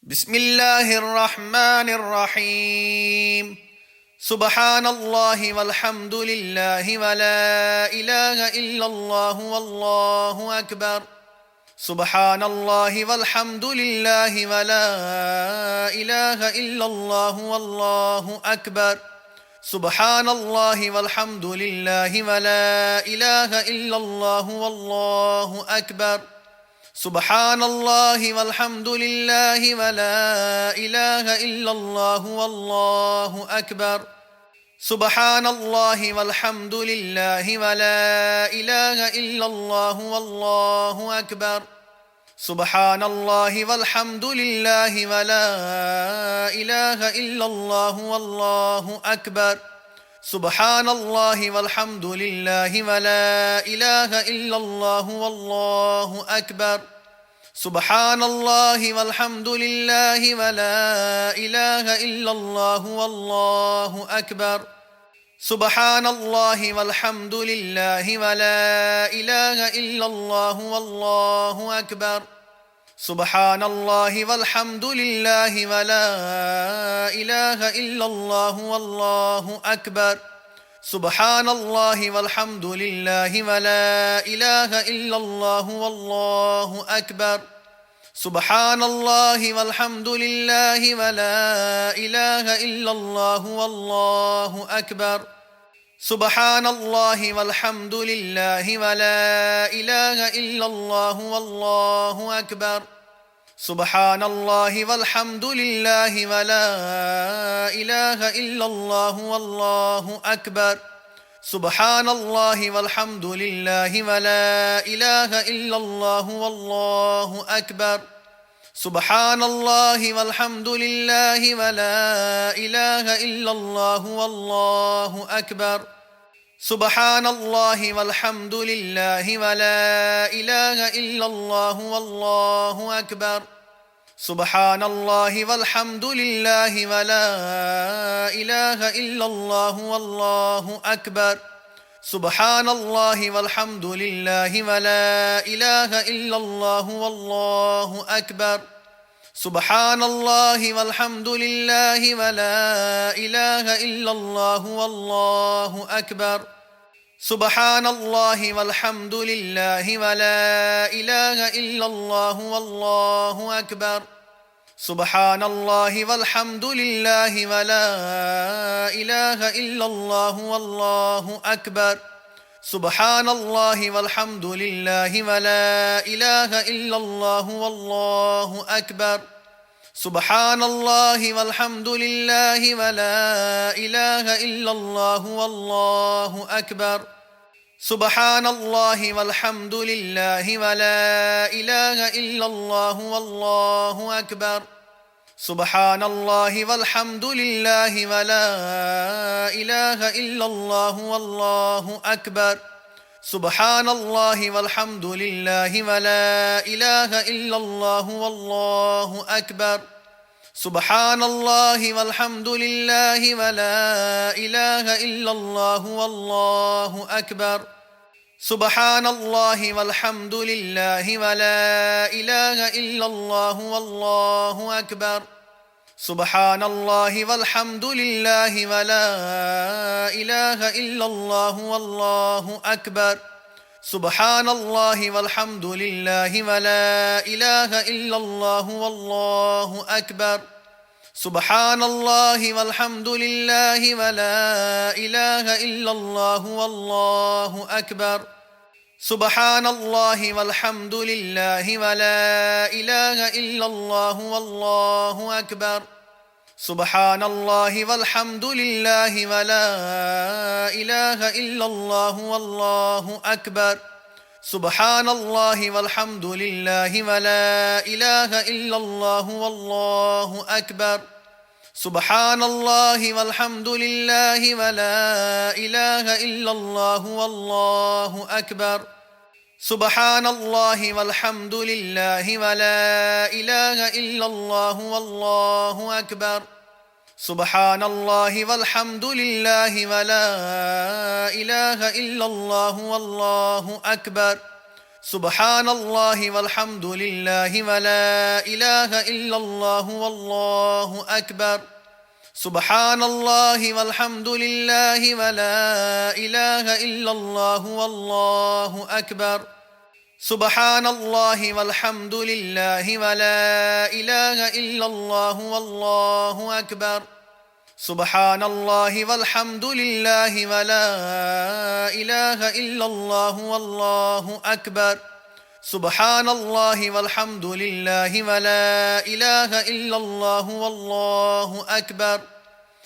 بسم الله الرحمن الرحيم. سبحان الله والحمد لله ولا إله إلا الله والله أكبر. سبحان الله والحمد لله ولا إله إلا الله والله أكبر. سبحان الله والحمد لله ولا إله إلا الله والله أكبر. سبحان الله والحمد لله ولا إله إلا الله والله أكبر. سبحان الله والحمد لله ولا إله إلا الله والله أكبر. سبحان الله والحمد لله ولا إله إلا الله والله أكبر. سبحان الله والحمد لله ولا إله إلا الله والله أكبر. سبحان الله والحمد لله ولا إله إلا الله والله أكبر. سبحان الله والحمد لله ولا إله إلا الله والله أكبر. سبحان الله والحمد لله ولا إله إلا الله والله أكبر. سبحان الله والحمد لله ولا إله إلا الله والله أكبر. سبحان الله والحمد لله ولا إله إلا الله والله أكبر. سبحان الله والحمد لله ولا إله إلا الله والله أكبر. سبحان الله والحمد لله ولا إله إلا الله والله أكبر. سبحان الله والحمد لله ولا إله إلا الله والله أكبر. سبحان الله والحمد لله ولا إله إلا الله والله أكبر. سبحان الله والحمد لله ولا إله إلا الله والله أكبر. سبحان الله والحمد لله ولا إله إلا الله والله أكبر. سبحان الله والحمد لله ولا إله إلا الله والله أكبر. سبحان الله والحمد لله ولا إله إلا الله والله أكبر. سبحان الله والحمد لله ولا إله إلا الله والله أكبر. سبحان الله والحمد لله ولا إله إلا الله والله أكبر. سبحان الله والحمد لله ولا إله إلا الله والله أكبر. سبحان الله والحمد لله ولا إله إلا الله والله أكبر. سبحان الله والحمد لله ولا إله إلا الله والله أكبر. سبحان الله والحمد لله ولا إله إلا الله والله أكبر. سبحان الله والحمد لله ولا إله إلا الله والله أكبر. سبحان الله والحمد لله ولا إله إلا الله والله أكبر. سبحان الله والحمد لله ولا إله إلا الله والله أكبر. سبحان الله والحمد لله ولا إله إلا الله والله أكبر. سبحان الله والحمد لله ولا إله إلا الله والله أكبر. سبحان الله والحمد لله ولا إله إلا الله والله أكبر. سبحان الله والحمد لله ولا إله إلا الله والله أكبر. سبحان الله والحمد لله ولا إله إلا الله والله أكبر. سبحان الله والحمد لله ولا إله إلا الله والله أكبر. سبحان الله والحمد لله ولا إله إلا الله والله أكبر. سبحان الله والحمد لله ولا إله إلا الله والله أكبر. سبحان الله والحمد لله ولا إله إلا الله والله أكبر. سبحان الله والحمد لله ولا إله إلا الله والله أكبر سبحان الله والحمد لله ولا إله إلا الله والله أكبر سبحان الله والحمد لله ولا إله إلا الله والله أكبر سبحان الله والحمد لله ولا إله إلا الله والله أكبر سبحان الله والحمد لله ولا إله إلا الله والله أكبر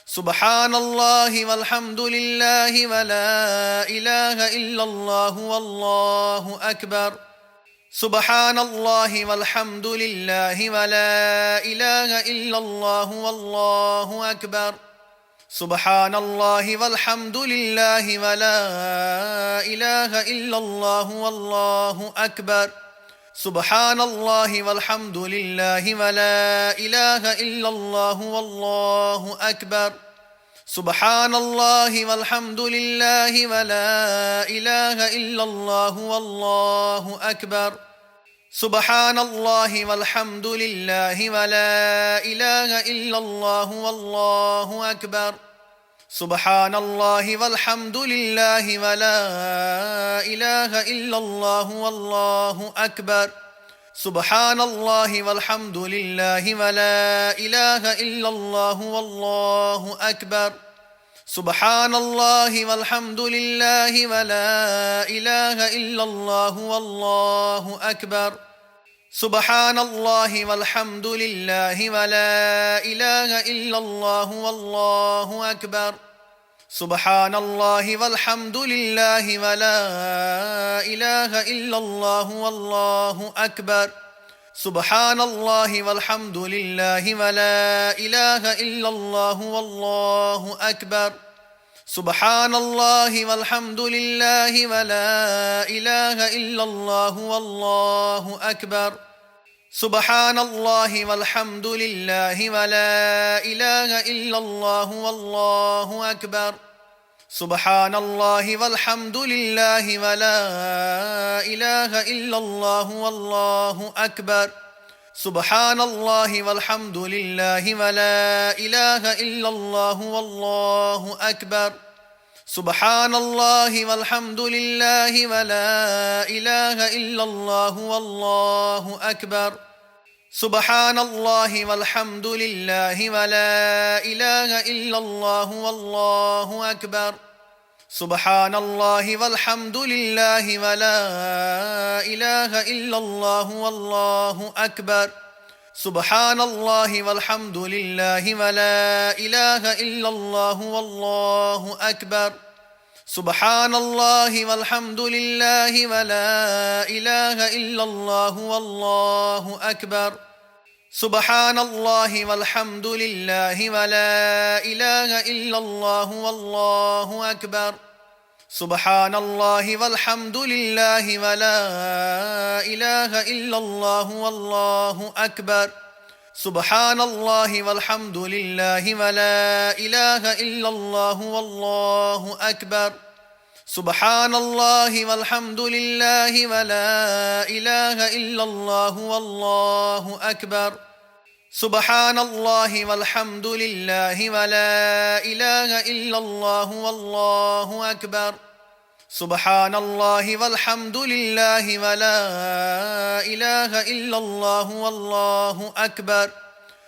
سبحان الله والحمد لله ولا إله إلا الله والله أكبر سبحان الله والحمد لله ولا إله إلا الله والله أكبر سبحان الله والحمد لله ولا إله إلا الله والله أكبر سبحان الله والحمد لله ولا إله إلا الله والله أكبر سبحان الله والحمد لله ولا إله إلا الله والله أكبر سبحان الله والحمد لله ولا إله إلا الله والله أكبر سبحان الله والحمد لله ولا إله إلا الله والله أكبر سبحان الله والحمد لله ولا إله إلا الله والله أكبر سبحان الله والحمد لله ولا إله إلا الله والله أكبر سبحان الله والحمد لله ولا إله إلا الله والله أكبر سبحان الله والحمد لله ولا إله إلا الله والله أكبر سبحان الله والحمد لله ولا إله إلا الله والله أكبر سبحان الله والحمد لله ولا إله إلا الله والله أكبر سبحان الله والحمد لله ولا إله إلا الله والله أكبر سبحان الله والحمد لله ولا إله إلا الله والله أكبر سبحان الله والحمد لله ولا إله إلا الله والله أكبر سبحان الله والحمد لله ولا إله إلا الله والله أكبر سبحان الله والحمد لله ولا إله إلا الله والله أكبر سبحان الله والحمد لله ولا إله إلا الله والله أكبر سبحان الله والحمد لله ولا إله إلا الله والله أكبر سبحان الله والحمد لله ولا إله إلا الله والله أكبر سبحان الله والحمد لله ولا إله إلا الله والله أكبر سبحان الله والحمد لله ولا إله إلا الله والله أكبر سبحان الله والحمد لله ولا إله إلا الله والله أكبر سبحان الله والحمد لله ولا إله إلا الله والله أكبر سبحان الله والحمد لله ولا إله إلا الله والله أكبر سبحان الله والحمد لله ولا إله إلا الله والله أكبر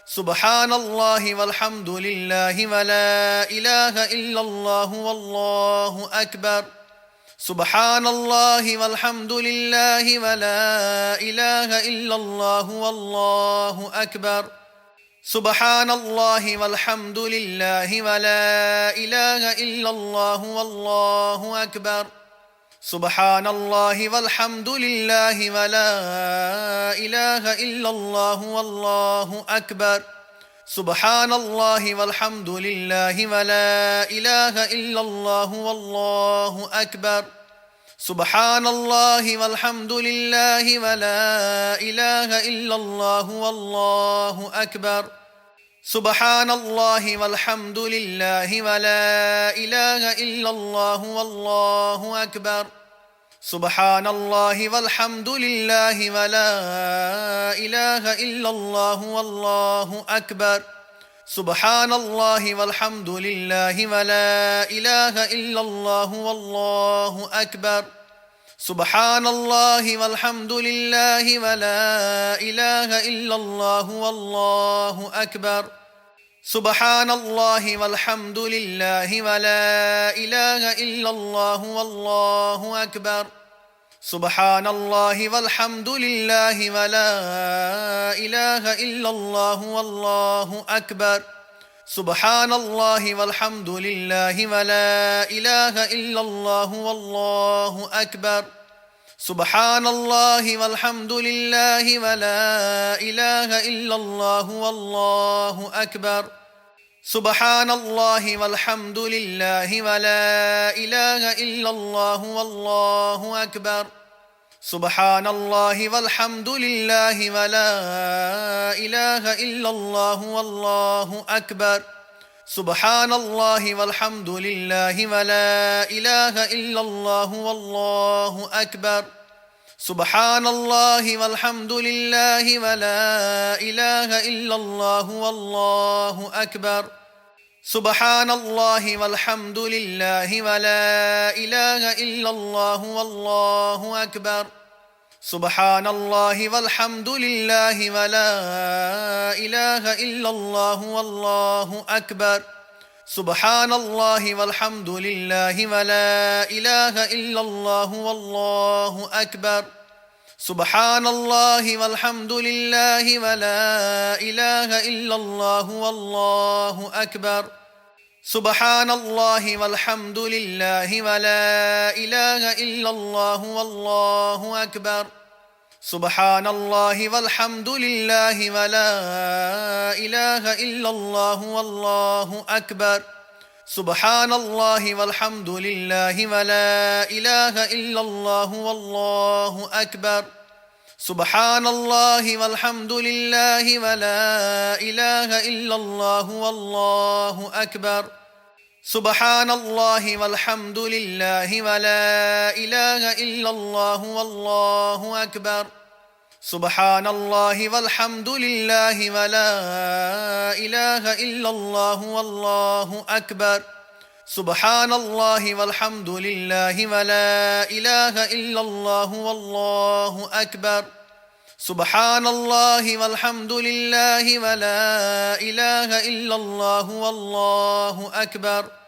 سبحان الله والحمد لله ولا إله إلا الله والله أكبر سبحان الله والحمد لله ولا إله إلا الله والله أكبر سبحان الله والحمد لله ولا إله إلا الله والله أكبر سبحان الله والحمد لله ولا إله إلا الله والله أكبر سبحان الله والحمد لله ولا إله إلا الله والله أكبر سبحان الله والحمد لله ولا إله إلا الله والله أكبر سبحان الله والحمد لله ولا إله إلا الله والله أكبر سبحان الله والحمد لله ولا إله إلا الله والله أكبر سبحان الله والحمد لله ولا إله إلا الله والله أكبر سبحان الله والحمد لله ولا إله إلا الله والله أكبر سبحان الله والحمد لله ولا إله إلا الله والله أكبر سبحان الله والحمد لله ولا إله إلا الله والله أكبر سبحان الله والحمد لله ولا إله إلا الله والله أكبر سبحان الله والحمد لله ولا إله إلا الله والله أكبر سبحان الله والحمد لله ولا إله إلا الله والله أكبر سبحان الله والحمد لله ولا إله إلا الله والله أكبر سبحان الله والحمد لله ولا إله إلا الله والله أكبر سبحان الله والحمد لله ولا إله إلا الله والله أكبر سبحان الله والحمد لله ولا إله إلا الله والله أكبر سبحان الله والحمد لله ولا إله إلا الله والله أكبر سبحان الله والحمد لله ولا إله إلا الله والله أكبر سبحان الله والحمد لله ولا إله إلا الله والله أكبر سبحان الله والحمد لله ولا إله إلا الله والله أكبر سبحان الله والحمد لله ولا إله إلا الله والله أكبر سبحان الله والحمد لله ولا إله إلا الله والله أكبر سبحان الله والحمد لله ولا إله إلا الله والله أكبر سبحان الله والحمد لله ولا إله إلا الله والله أكبر سبحان الله والحمد لله ولا إله إلا الله والله أكبر سبحان الله والحمد لله ولا إله إلا الله والله أكبر سبحان الله والحمد لله ولا إله إلا الله والله أكبر